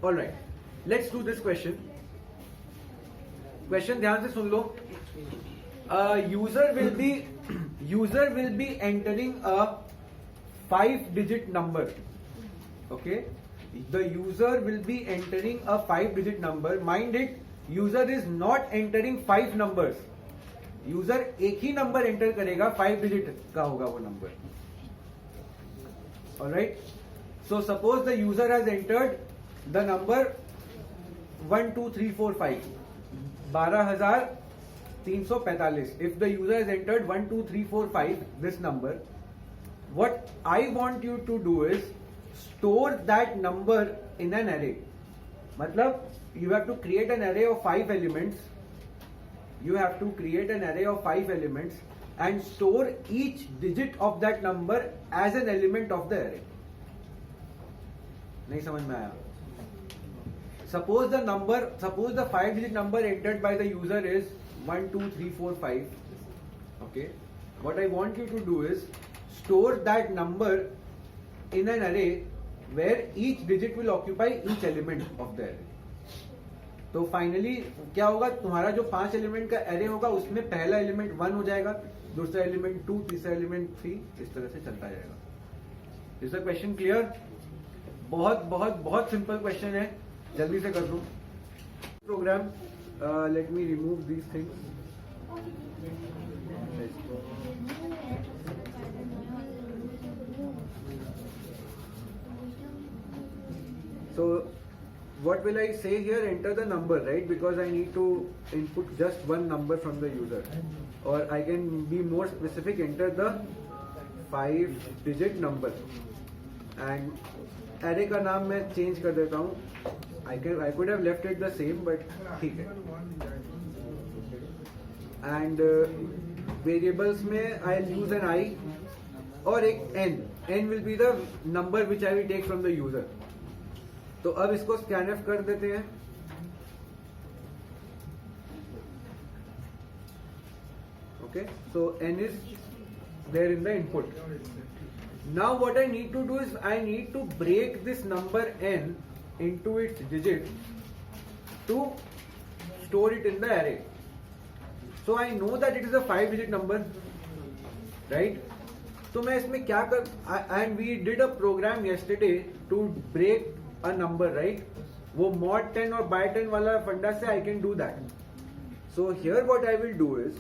All right, let's do this question. Question ध्यान से सुन लो. User will be entering a 5-digit number. Okay, the user will be entering a 5-digit number. Mind it, user is not entering 5 numbers. User एक ही number enter करेगा, 5 digit का होगा वो number. Alright, so suppose the user has entered the number 1 2 3 4 5, 12,345. If the user has entered 1 2 3 4 5 this number, what I want you to do is store that number in an array. मतलब you have to create an array of 5 elements. You have to create an array of 5 elements and store each digit of that number as an element of the array. नहीं समझ में आया? Suppose the 5-digit number entered by the user is 1 2 3 4 5. Okay, what I want you to do is store that number in an array where each digit will occupy each element of the array. तो finally क्या होगा, तुम्हारा जो 5 element का array होगा उसमें पहला element 1 हो जाएगा, दूसरा एलिमेंट 2, तीसरा एलिमेंट 3, इस तरह से चलता जाएगा. Is the question clear? बहुत बहुत बहुत सिंपल क्वेश्चन है, जल्दी से कर दो. Program, let me remove these things. So what will I say here? Enter the number, right? Because I need to input just one number from the user. Or I can be more specific, enter the 5-digit number. And array का नाम मैं change कर देता हूँ. I could have left it the same, but ठीक है. And variables में I'll use an I और एक n. N will be the number which I will take from the user. तो अब इसको स्कैनफ कर देते हैं. Okay, so n is there in the input. Now what I need to do is I need to break this number n into its digit to store it in the array. So I know that it is a 5-digit number, right? तो मैं इसमें क्या कर, and we did a program yesterday to break a number, right? वो mod 10 और by 10 वाला फंडा से I can do that. So here what I will do is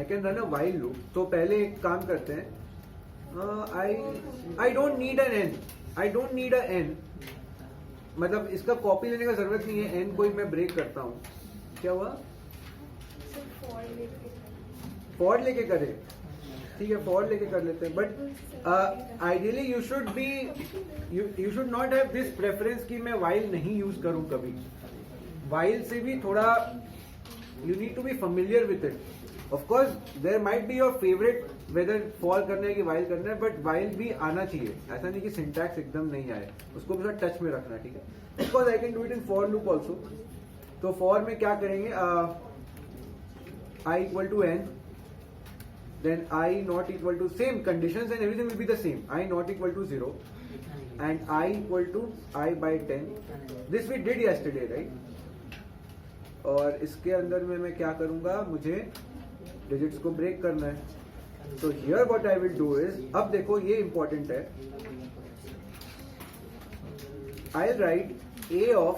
I can run a while loop. तो पहले एक काम करते हैं. I don't need an n. I don't need a n. मतलब इसका कॉपी लेने का जरूरत नहीं है. n कोई मैं ब्रेक करता हूँ. क्या हुआ? फॉर लेके करे, ठीक है, फॉर लेके कर लेते हैं. But ideally you should not have this preference कि मैं वाइल नहीं यूज करूं कभी. वाइल से भी थोड़ा you need to be familiar with it. Of course there might be your favourite whether for करना है कि वाइल करना है, बट वाइल भी आना चाहिए. ऐसा नहीं कि सिंटैक्स एकदम नहीं आए, उसको भी टच में रखना, ठीक है. Of course I can do it in for loop also. तो फॉर में क्या करेंगे, i equal to n, then I not equal to, same conditions and everything will be the same. I not equal to 0 and I equal to I by 10. This we did yesterday, right? और इसके अंदर में मैं क्या करूंगा, मुझे digits को break करना है. So here what I will do is, अब देखो ये important है. I'll write a of,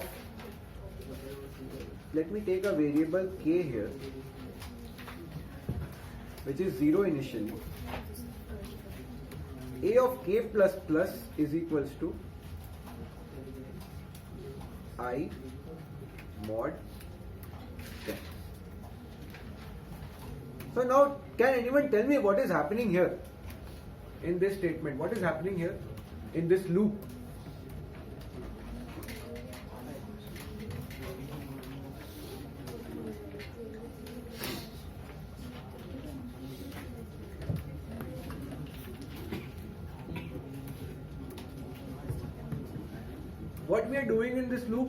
let me take a variable k here, which is 0 initially. A of k plus plus is equals to I mod 10. So now, can anyone tell me what is happening here in this statement? What is happening here in this loop? What we are doing in this loop?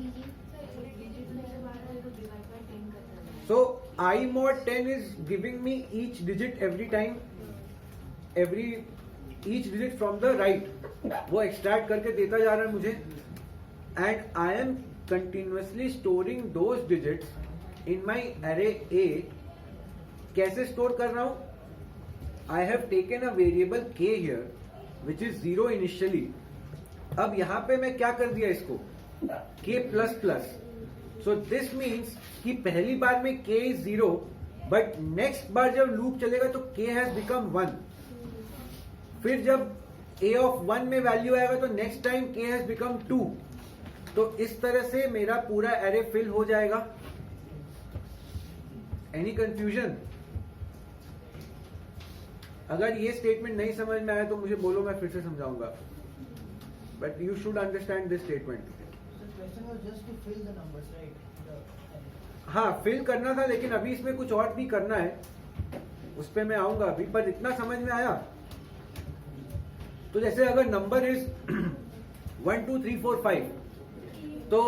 So I mod 10 is giving me each digit every time, each digit from the right, वो extract करके देता जा रहा है मुझे. and I am continuously storing those digits in my array A. कैसे store कर रहा हूं? I have taken a variable k here which is 0 initially. अब यहां पे मैं क्या कर दिया इसको k plus plus. So this means कि पहली बार में k इज 0 बट नेक्स्ट बार जब लूप चलेगा तो k हैज बिकम 1. फिर जब a ऑफ 1 में वैल्यू आएगा तो next time k has become 2. तो इस तरह से मेरा पूरा एरे फिल हो जाएगा. Any confusion? अगर ये स्टेटमेंट नहीं समझ में आया तो मुझे बोलो, मैं फिर से समझाऊंगा. But you should understand this statement. हाँ, फिल करना था, लेकिन अभी इसमें कुछ और भी करना है, उस पर मैं आऊंगा अभी. पर इतना समझ में आया? तो जैसे अगर नंबर इज 1 2 3 4 5, तो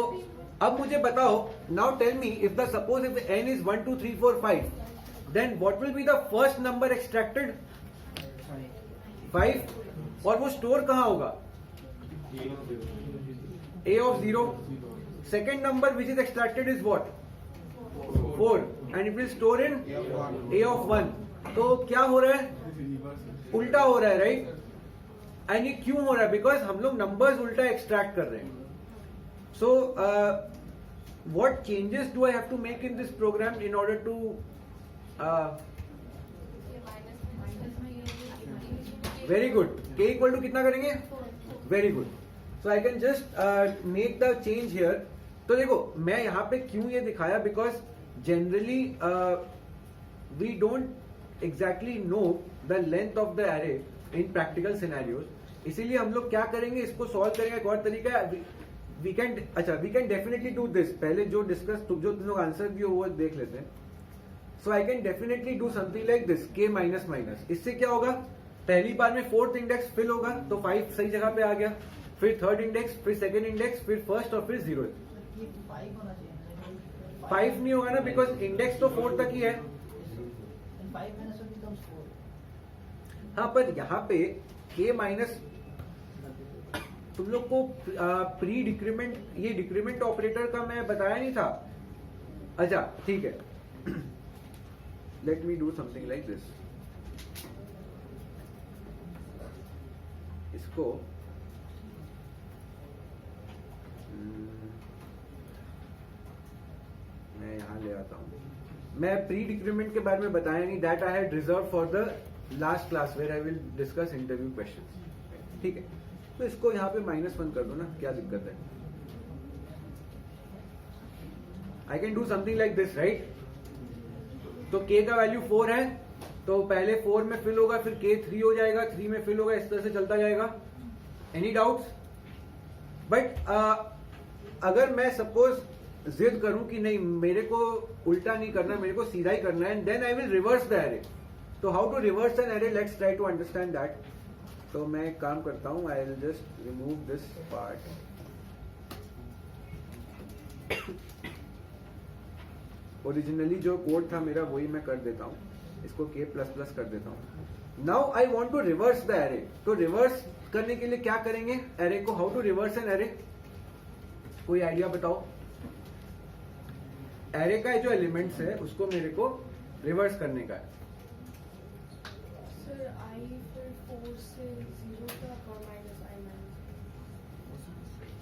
अब मुझे बताओ, now tell me, if the suppose if n is 1 2 3 4 5, then what will be the first number extracted? 5. और वो स्टोर कहां होगा? a of 0. Second number which is extracted is what? 4. And it will store in a of 1. तो क्या हो रहा है? उल्टा हो रहा है, राइट? एंड ये क्यों हो रहा है? बिकॉज हम लोग नंबर्स उल्टा एक्सट्रैक्ट कर रहे हैं. सो what changes do I have to make in this program in order to very good. k equal to कितना करेंगे? Very good. So I can just make the change here. तो देखो, मैं यहाँ पे क्यों ये दिखाया? Because generally we don't exactly know the length of the array in practical scenarios. इसीलिए हम लोग क्या करेंगे, इसको सॉल्व करेंगे. एक और तरीका है, we can definitely do this. पहले जो डिस्कस जो तुम लोग आंसर दिए वो देख लेते हैं. So I can definitely do something like this, k minus minus. इससे क्या होगा? पहली बार में फोर्थ इंडेक्स फिल होगा तो 5 सही जगह पे आ गया. फिर थर्ड इंडेक्स, फिर सेकंड इंडेक्स, फिर फर्स्ट और फिर 0. 5 नहीं होगा ना, बिकॉज इंडेक्स तो 4 तक ही है. हाँ, पर यहाँ पे k माइनस तुम लोग को प्री डिक्रीमेंट, ये डिक्रीमेंट ऑपरेटर का मैं बताया नहीं था. अच्छा ठीक है, let me do something like this. इसको मैं यहां ले आता हूं. मैं प्री डिक्रीमेंट के बारे में बताया नहीं. That I had reserve for the last class where I will discuss interview questions. ठीक है, तो इसको यहाँ पे -1 कर दो ना, क्या दिक्कत है? I can do something like this, right? तो k का वैल्यू 4 है, तो पहले 4 में फिल होगा, फिर k 3 हो जाएगा, 3 में फिल होगा, इस तरह से चलता जाएगा. Any doubts? बट अगर मैं सपोज जिद करूं कि नहीं, मेरे को उल्टा नहीं करना, मेरे को सीधा ही करना है, then I will reverse the array. तो how to reverse an array? Let's try to understand that. तो मैं एक काम करता हूं, I will just remove this part. Originally जो कोड था मेरा वही मैं कर देता हूं, इसको k प्लस प्लस कर देता हूं. Now I want to reverse the array. तो रिवर्स करने के लिए क्या करेंगे एरे को? How to reverse an array? कोई आइडिया बताओ? एरे का जो एलिमेंट्स है उसको मेरे को रिवर्स करने का है.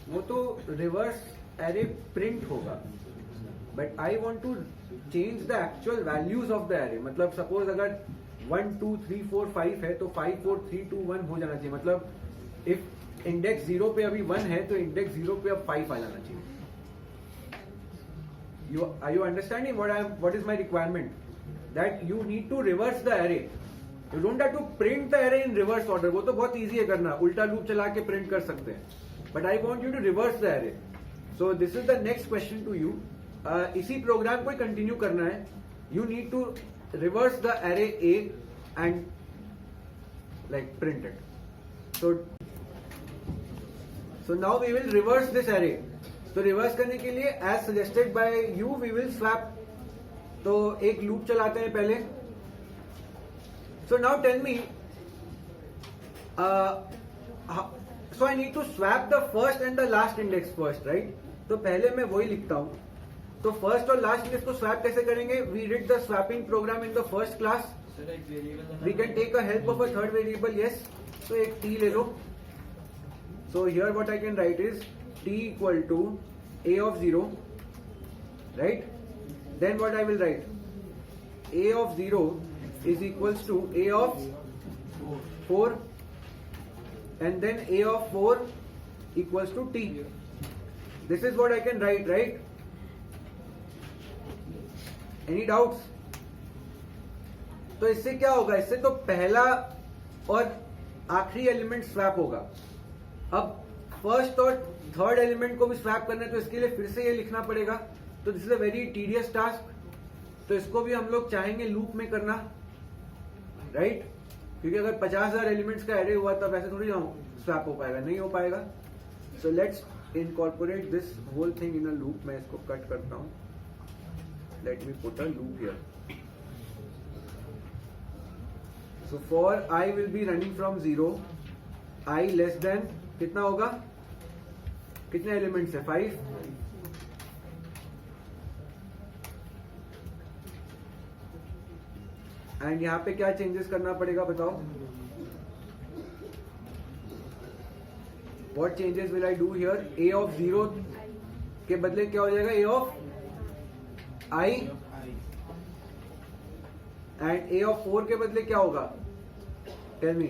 वो तो रिवर्स एरे प्रिंट होगा, but I want to change the actual values of the array. मतलब सपोज अगर 1 2 3 4 5 है तो 5 4 3 2 1 हो जाना चाहिए. मतलब इफ इंडेक्स 0 पे अभी 1 है तो इंडेक्स 0 पे अब 5 आ जाना चाहिए. Are you understanding what is my requirement? That you need to reverse the array. You don't have to print the array in reverse order. वो तो बहुत easy है करना, उल्टा लूप चला के प्रिंट कर सकते हैं. But I want you to reverse the array. So this is the next question to you. इसी प्रोग्राम को कंटिन्यू करना है. You need to reverse the array A and like print it. So now we will reverse this array. तो reverse करने के लिए as suggested by you we will swap. तो एक लूप चलाते हैं पहले. So now tell me, so I need to swap the first and the last index first, right? तो पहले मैं वही लिखता हूं. तो फर्स्ट और लास्ट इंडेक्स को स्वैप कैसे करेंगे? We did the swapping program in the first class. We can take a help of a third variable. Yes, तो एक t ले लो. So here what I can write is t equal to a of 0, right? Then what I will write? A of 0 is equals to a of 4, and then a of 4 equals to t. This is what I can write, right? Any doubts? तो इससे क्या होगा? इससे तो पहला और आखिरी element swap होगा. अब फर्स्ट और थर्ड एलिमेंट को भी स्वैप करना है, तो इसके लिए फिर से ये लिखना पड़ेगा. तो this is a very tedious task. तो इसको भी हम लोग चाहेंगे लूप में करना, राइट? क्योंकि अगर 50,000 एलिमेंट्स का एरे हुआ तब ऐसे थोड़ी स्वैप हो पाएगा, नहीं हो पाएगा. So let's incorporate this whole thing in a loop. मैं इसको कट करता हूं. Let me put a loop here. So for I will be running from 0, I less than कितना होगा? कितने एलिमेंट्स है? 5. एंड यहां पे क्या चेंजेस करना पड़ेगा बताओ? What changes will I do here? a of 0 के बदले क्या हो जाएगा? a of i. And a of 4 के बदले क्या होगा? Tell me.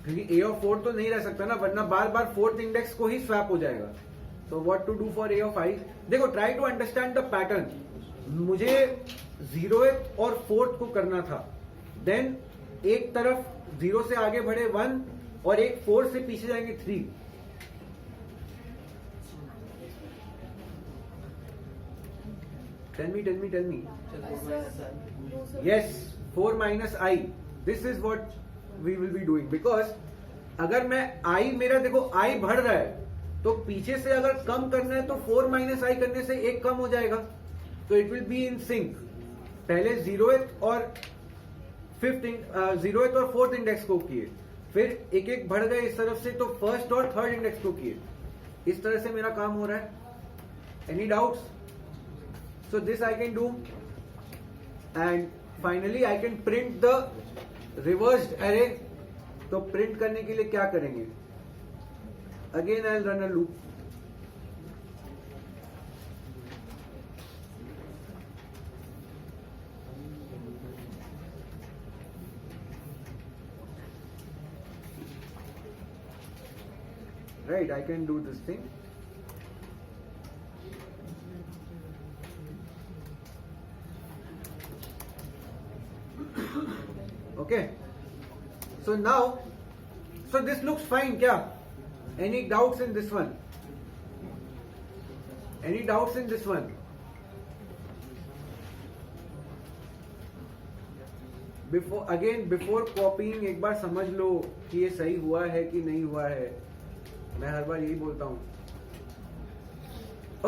क्योंकि a ऑफ 4 तो नहीं रह सकता ना, वरना बार बार फोर्थ इंडेक्स को ही स्वैप हो जाएगा. तो what to do for a of i? देखो, try to understand the pattern. मुझे 0th और 4th को करना था. देन एक तरफ 0 से आगे बढ़े 1 और एक 4 से पीछे जाएंगे 3. Tell me. Yes, 4 minus i. This is what we will be doing. Because अगर मैं i, मेरा देखो i बढ़ रहा है, तो पीछे से अगर कम करना है तो 4 माइनस i करने से एक कम हो जाएगा. तो it will be in sync. पहले 0th और 4th इंडेक्स को किए, फिर एक एक बढ़ गए इस तरफ से, तो फर्स्ट और थर्ड इंडेक्स को किए. इस तरह से मेरा काम हो रहा है. Any doubts? So this I can do. And finally I can print the reversed array. तो प्रिंट करने के लिए क्या करेंगे? Again I will run a loop. Right, I can do this thing. Okay. So now, so this looks fine, kya? Any doubts in this one? Any doubts in this one? Before copying, एक बार समझ लो कि ये सही हुआ है कि नहीं हुआ है. मैं हर बार यही बोलता हूं.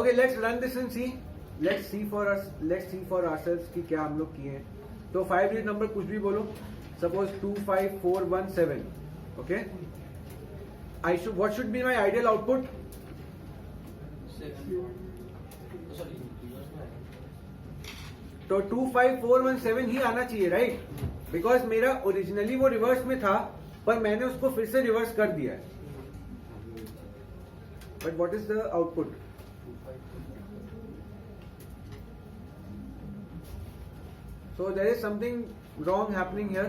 Okay, let's run this and see. Let's see for ourselves कि क्या हम लोग किए हैं. तो 5 डिजिट नंबर कुछ भी बोलो. Suppose 25417. Okay, what should be my ideal output? तो 25417 ही आना चाहिए, राइट? बिकॉज मेरा ओरिजिनली वो रिवर्स में था, पर मैंने उसको फिर से रिवर्स कर दिया है. But what is the output? So there is something wrong happening here.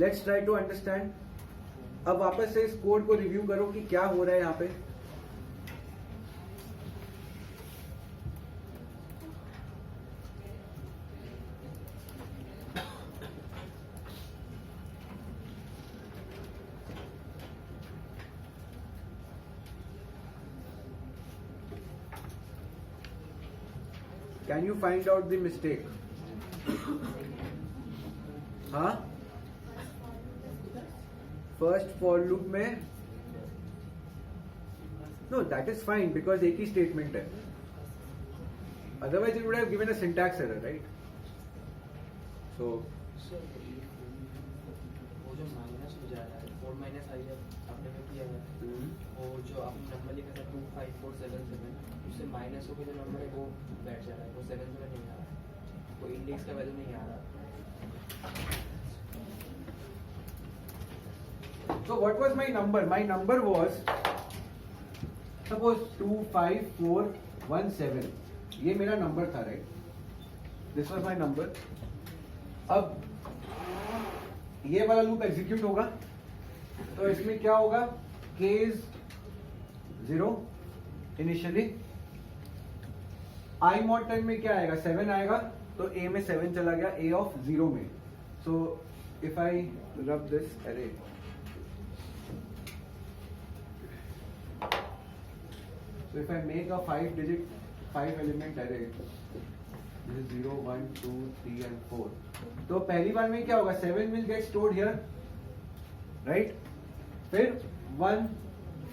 Let's try to understand. अब वापस से इस कोड को रिव्यू करो कि क्या हो रहा है यहाँ पे. Can you find out the mistake? हाँ, फर्स्ट फॉर लूप में. No, that is fine because एक ही स्टेटमेंट है. Otherwise it would have given a syntax error, right? So वो जो माइनस हो जा रहा है 4 माइनस आई है आपने जो किया है, वो जो आपने नंबर लिखा था 25477, उससे माइनस होकर जो नंबर है वो बैठ जा रहा है, वो 77 नहीं आ रहा है, वो इंडेक्स का वैल्यू नहीं आ रहा। So what was my number? My number was suppose 25417. ये मेरा नंबर था, right? This was my number. अब ये वाला लूप एग्जीक्यूट होगा, तो इसमें क्या होगा? k is 0 initially. I mod 10 में क्या आएगा? 7 आएगा, तो a में 7 चला गया, a of 0 में. So if I rub this array, so if I make a 5 element array, this is 0, 1, 2, 3 and 4. तो पहली बार में क्या होगा? 7 will get stored here, right? फिर 1,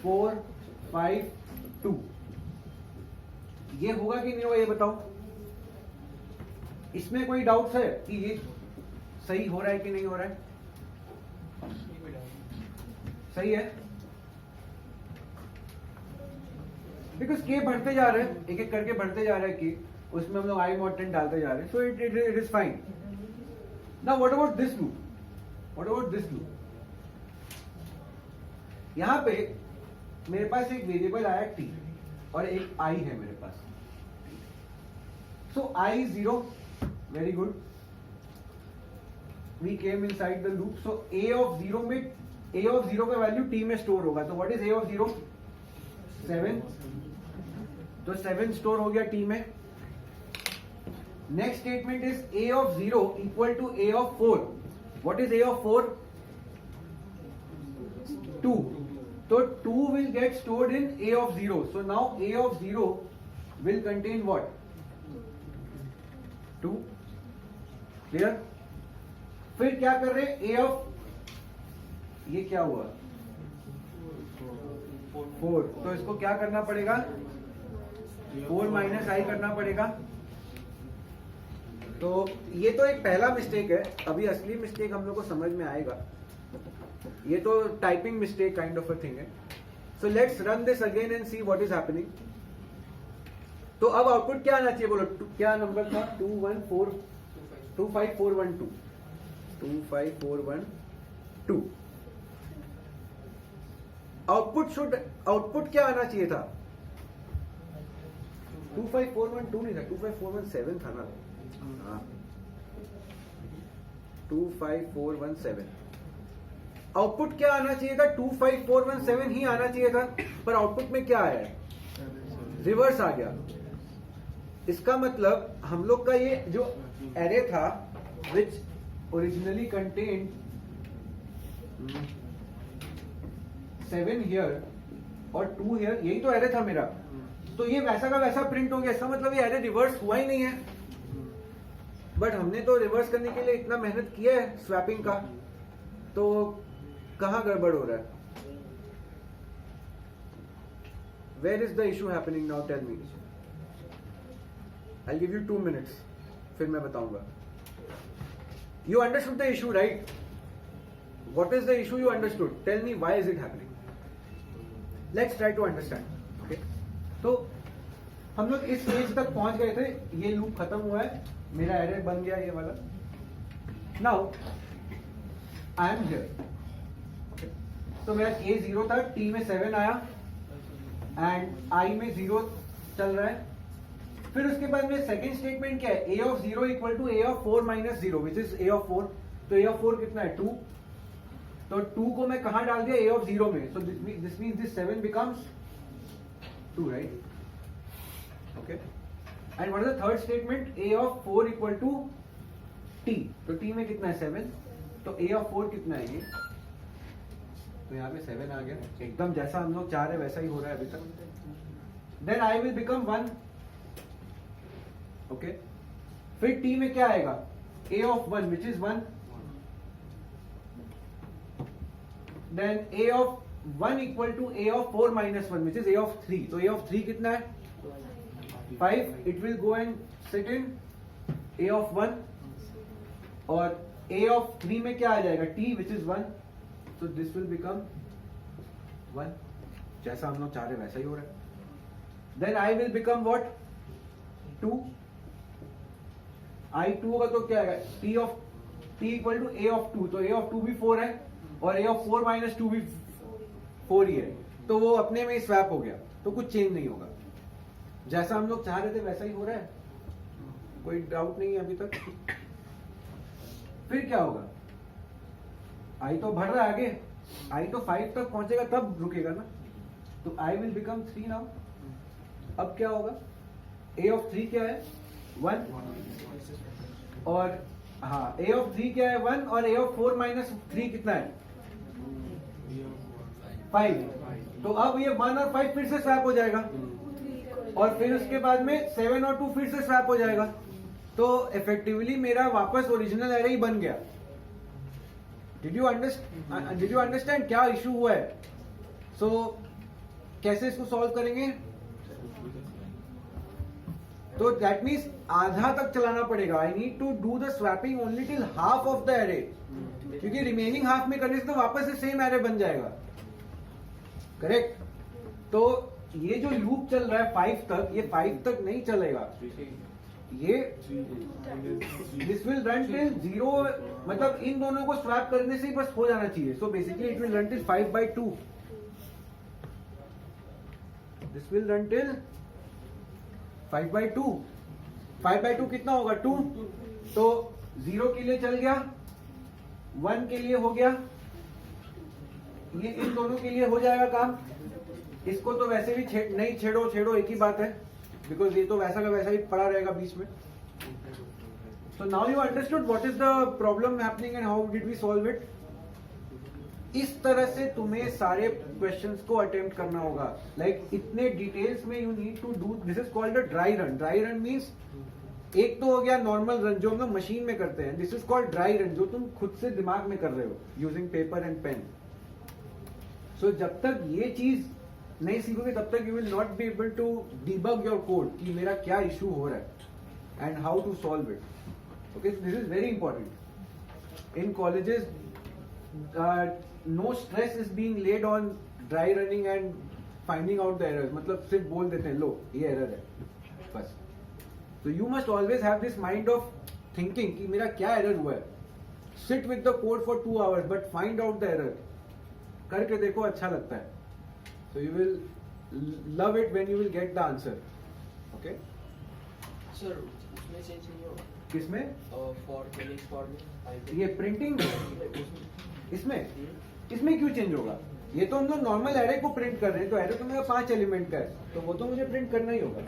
4, 5, 2. ये होगा कि नहीं होगा, ये बताओ. इसमें कोई डाउट्स है कि ये सही हो रहा है कि नहीं हो रहा है? सही है, बिकॉज के बढ़ते जा रहे हैं, एक एक करके बढ़ते जा रहे हैं कि उसमें हम लोग आई mod 10 डालते जा रहे हैं. So it is fine. Now what about this loop? What about this loop? यहां पे मेरे पास एक वेरिएबल आया t और एक i है मेरे पास. सो i 0, very good. We came inside the loop. So a of 0 में a of 0 का वैल्यू t में स्टोर होगा. तो व्हाट इज a of 0? 7. तो 7 स्टोर हो गया t में. Next statement is a of 0 equal to a of 4. What is a of 4? 2. तो 2 will get stored in a of 0. So now a of 0 will contain what? 2. Clear? फिर क्या कर रहे हैं? a of, ये क्या हुआ? 4. तो इसको क्या करना पड़ेगा? 4 माइनस आई करना पड़ेगा. तो ये तो एक पहला मिस्टेक है. अभी असली मिस्टेक हम लोग को समझ में आएगा. ये तो typing mistake kind of a thing है. So let's run this again and see what is happening. तो अब आउटपुट क्या आना चाहिए? बोलो, क्या नंबर था? 25412. 25412. आउटपुट क्या आना चाहिए था? 25412 नहीं था, 25417 था ना. हाँ, 25417. आउटपुट क्या आना चाहिए था? 25417 ही आना चाहिए था, पर आउटपुट में क्या आया है? रिवर्स आ गया. इसका मतलब हम लोग का ये जो एरे था विच ओरिजिनली कंटेन्ड 7 हियर और 2 हियर, यही तो एरे था मेरा. तो ये वैसा का वैसा प्रिंट हो गया. इसका मतलब ये एरे रिवर्स हुआ ही नहीं है. बट हमने तो रिवर्स करने के लिए इतना मेहनत किया है स्वैपिंग का, तो कहां गड़बड़ हो रहा है? Where is the issue happening now? Tell me. I give you 2 minutes, फिर मैं बताऊंगा. You understood the issue, right? What is the issue you understood? Tell me why is it happening. Let's try to understand. Okay, तो हम लोग इस stage तक पहुंच गए थे. ये लूप खत्म हुआ है, मेरा एरर बन गया ये वाला. Now I am here. तो मेरा k 0 था, t में 7 आया एंड i में 0 चल रहा है. फिर उसके बाद में सेकंड स्टेटमेंट क्या है? a of 0 equal to a of 4 minus 0 which is a of 4. तो a of 4 कितना है? 2. तो 2 को मैं कहां डाल दिया? a of 0 में. So this means this 7 becomes 2, right? Okay. And what is the third statement? a of 4 equal to t. तो t में कितना है? 7. तो a of 4 कितना है? ये तो यहाँ पे 7 आ गया. एकदम जैसा हम लोग चाह रहे वैसा ही हो रहा है अभी तक. Then i will become 1. Okay. फिर t में क्या आएगा? a of 1 which is 1. Then a of 1 equal to a of 4 minus 1 which is a of 3. तो a of 3 कितना है? 5. It will go and sit in a of 1. और a of 3 में क्या आ जाएगा? t which is 1. So this will become 1. जैसा हम लोग चाह रहे वैसा ही हो रहा है. Then I will become what? 2. I2 होगा तो क्या आएगा? T equal to A of 2. तो A of 2 भी 4 है और A of 4 minus 2 भी 4 ही है. तो वो अपने में ही स्वैप हो गया. तो कुछ चेंज नहीं होगा. जैसा हम लोग चाह रहे थे वैसा ही हो रहा है. कोई डाउट नहीं है अभी तक. फिर क्या होगा? I तो बढ़ रहा है आगे. I तो 5 तक पहुंचेगा तब रुकेगा ना. तो I will become 3 now. अब क्या होगा? A of 3 क्या है? 1. और हाँ, A of 3 क्या है? 1 और A of 4 minus 3 कितना है? 5. तो अब ये 1 और 5 फिर से स्वैप हो जाएगा और फिर उसके बाद में 7 और 2 फिर से स्वैप हो जाएगा. तो इफेक्टिवली मेरा वापस ओरिजिनल एरे ही बन गया. डिड यू अंडरस्टैंड क्या इशू हुआ है? सो कैसे इसको सॉल्व करेंगे? तो दैट मीन्स आधा तक चलाना पड़ेगा. I need to do the swapping only till half of the array, क्योंकि रिमेनिंग हाफ में करने से तो वापस से सेम एरे बन जाएगा. करेक्ट. तो ये जो लूप चल रहा है 5 तक, ये 5 तक नहीं चलेगा. ये दिस विल रन टिल 0, मतलब इन दोनों को स्वैप करने से ही बस हो जाना चाहिए. So basically it will run till 5/2. This will run till 5/2. 5/2 कितना होगा? 2. तो 0 के लिए चल गया, 1 के लिए हो गया, ये इन दोनों के लिए हो जाएगा काम. इसको तो वैसे भी नहीं छेड़ो एक ही बात है, बिकॉज ये तो वैसा का वैसा ही पड़ा रहेगा बीच में. So now you understood what is the problem happening and how did we solve it. इस तरह से तुम्हें सारे क्वेश्चंस को अटेम्प्ट करना होगा. लाइक इतने डिटेल्स में you need to do. This is called a dry run. Dry run means एक तो हो गया नॉर्मल रन जो हम लोग मशीन में करते हैं. This is called dry run जो तुम खुद से दिमाग में कर रहे हो यूजिंग पेपर एंड पेन. सो जब तक ये चीज नहीं सीखोगे तब तक you will not be able to debug your code कि मेरा क्या इशू हो रहा है and how to solve it. Okay, this is very important. In colleges no stress is being laid on dry running and finding out the errors. मतलब सिर्फ बोल देते हैं लो ये एरर है बस. So you must always have this mind of thinking कि मेरा क्या एरर हुआ है. Sit with the code for 2 hours but find out the error. करके देखो, अच्छा लगता है. So you will love it when you will get the answer. Okay? Sir उसमें चेंज नहीं होगा? किसमें? फॉर फिनिक्स फॉर ये प्रिंटिंग इसमें क्यों चेंज होगा? ये तो हम लोग नॉर्मल एरे को प्रिंट कर रहे हैं. तो एरे तो मेरा 5 एलिमेंट का है, तो वो तो मुझे प्रिंट करना ही होगा.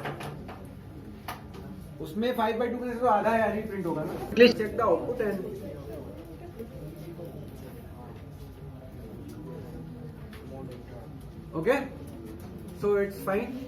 उसमें 5/2 करने से तो आधा एरे प्रिंट होगा ना. Please check the output and okay. So it's fine.